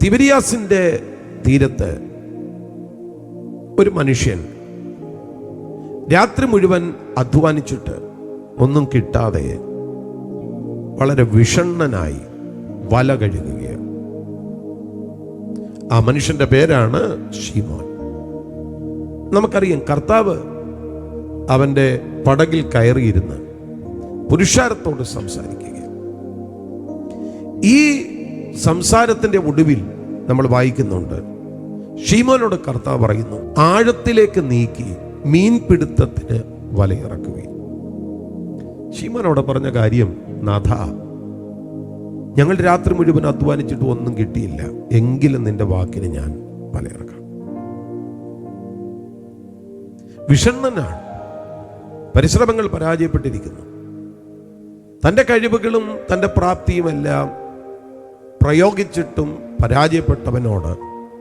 തിബരിയാസിന്റെ തീരത്ത് ഒരു മനുഷ്യൻ രാത്രി മുഴുവൻ അധ്വാനിച്ചിട്ട് ഒന്നും കിട്ടാതെ വളരെ വിഷണ്ണനായി വല കഴുകുകയാണ്. ആ മനുഷ്യന്റെ പേരാണ് ശീമോൻ. നമുക്കറിയാം, കർത്താവ് അവന്റെ പടകിൽ കയറിയിരുന്ന് പുരുഷാരത്തോട് സംസാരിക്കുക. ഈ സംസാരത്തിന്റെ ഒടുവിൽ നമ്മൾ വായിക്കുന്നുണ്ട്, ശീമോനോട് കർത്താവ് പറയുന്നു, ആഴത്തിലേക്ക് നീക്കി മീൻപിടുത്തത്തിന് വലയിറക്കുകയും. ശീമോനോട് പറഞ്ഞ കാര്യം, നാഥ, ഞങ്ങൾ രാത്രി മുഴുവൻ അധ്വാനിച്ചിട്ട് ഒന്നും കിട്ടിയില്ല, എങ്കിലും നിന്റെ വാക്കിന് ഞാൻ വലയിറക്കാം. വിഷണ്ണനാണ്, പരിശ്രമങ്ങൾ പരാജയപ്പെട്ടിരിക്കുന്നു. തൻ്റെ കഴിവുകളും തൻ്റെ പ്രാപ്തിയുമെല്ലാം പ്രയോഗിച്ചിട്ടും പരാജയപ്പെട്ടവനോട്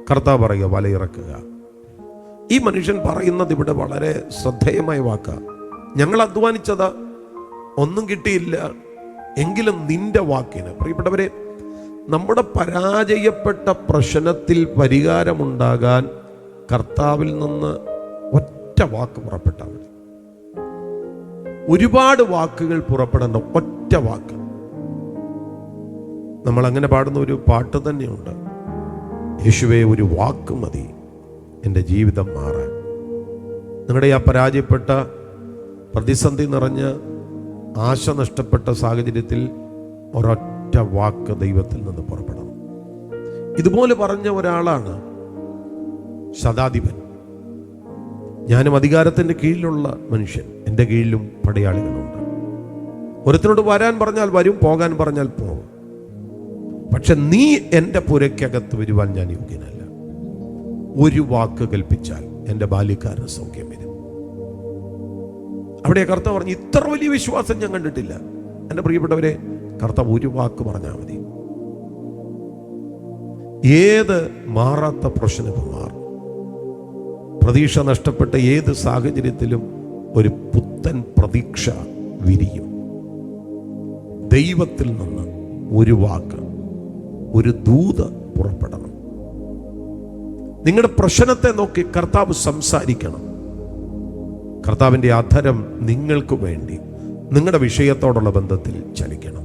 കർത്താവ് പറയുക, വലയിറക്കുക. ഈ മനുഷ്യൻ പറയുന്നത് ഇവിടെ വളരെ ശ്രദ്ധേയമായ വാക്കാണ്. ഞങ്ങൾ അധ്വാനിച്ചതാ, ഒന്നും കിട്ടിയില്ല, എങ്കിലും നിന്റെ വാക്കിന്. പ്രിയപ്പെട്ടവരെ, നമ്മുടെ പരാജയപ്പെട്ട പ്രശ്നത്തിൽ പരിഹാരമുണ്ടാകാൻ കർത്താവിൽ നിന്ന് ഒറ്റ വാക്ക് പുറപ്പെട്ടാൽ മതി. ഒരുപാട് വാക്കുകൾ പുറപ്പെടേണ്ട ഒറ്റ വാക്ക്. നമ്മൾ അങ്ങനെ പാടുന്ന ഒരു പാട്ട് തന്നെയുണ്ട്, യേശുവേ ഒരു വാക്ക് മതി എൻ്റെ ജീവിതം മാറാൻ. നിങ്ങളുടെ ആ പരാജയപ്പെട്ട, പ്രതിസന്ധി നിറഞ്ഞ, ആശ നഷ്ടപ്പെട്ട സാഹചര്യത്തിൽ ഒരൊറ്റ വാക്ക് ദൈവത്തിൽ നിന്ന് പുറപ്പെടണം. ഇതുപോലെ പറഞ്ഞ ഒരാളാണ് ശതാധിപൻ. ഞാനും അധികാരത്തിൻ്റെ കീഴിലുള്ള മനുഷ്യൻ, എൻ്റെ കീഴിലും പടയാളികളുണ്ട്. ഒരുത്തിനോട് വരാൻ പറഞ്ഞാൽ വരും, പോകാൻ പറഞ്ഞാൽ പോകും. പക്ഷെ നീ എൻ്റെ പുരയ്ക്കകത്ത് വരുവാൻ ഞാൻ യോഗ്യനല്ല. ഒരു വാക്ക് കൽപ്പിച്ചാൽ എൻ്റെ ബാല്യക്കാരന് സൗഖ്യം വരും. അവിടെ കർത്താവ് പറഞ്ഞു, ഇത്ര വലിയ വിശ്വാസം ഞാൻ കണ്ടിട്ടില്ല. എൻ്റെ പ്രിയപ്പെട്ടവരെ, കർത്താവ് ഒരു വാക്ക് പറഞ്ഞാൽ മതി, ഏത് മാറാത്ത പ്രശ്നവും മാറും. പ്രതീക്ഷ നഷ്ടപ്പെട്ട ഏത് സാഹചര്യത്തിലും ഒരു പുത്തൻ പ്രതീക്ഷ വിരിയും. ദൈവത്തിൽ നിന്ന് ഒരു വാക്ക്, ഒരു ദൂത് പുറപ്പെടണം. നിങ്ങളുടെ പ്രശ്നത്തെ നോക്കി കർത്താവ് സംസാരിക്കണം. കർത്താവിൻ്റെ അധരം നിങ്ങൾക്ക് വേണ്ടി നിങ്ങളുടെ വിഷയത്തോടുള്ള ബന്ധത്തിൽ ചലിക്കണം.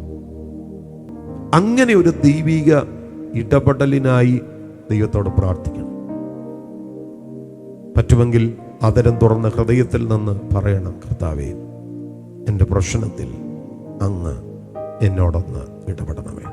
അങ്ങനെ ഒരു ദൈവിക ഇടപെടലിനായി ദൈവത്തോട് പ്രാർത്ഥിക്കണം. പറ്റുമെങ്കിൽ അധരം തുറന്ന ഹൃദയത്തിൽ നിന്ന് പറയണം, കർത്താവേ, എൻ്റെ പ്രശ്നത്തിൽ അങ്ങ് എന്നോടൊന്ന് ഇടപെടണമേ.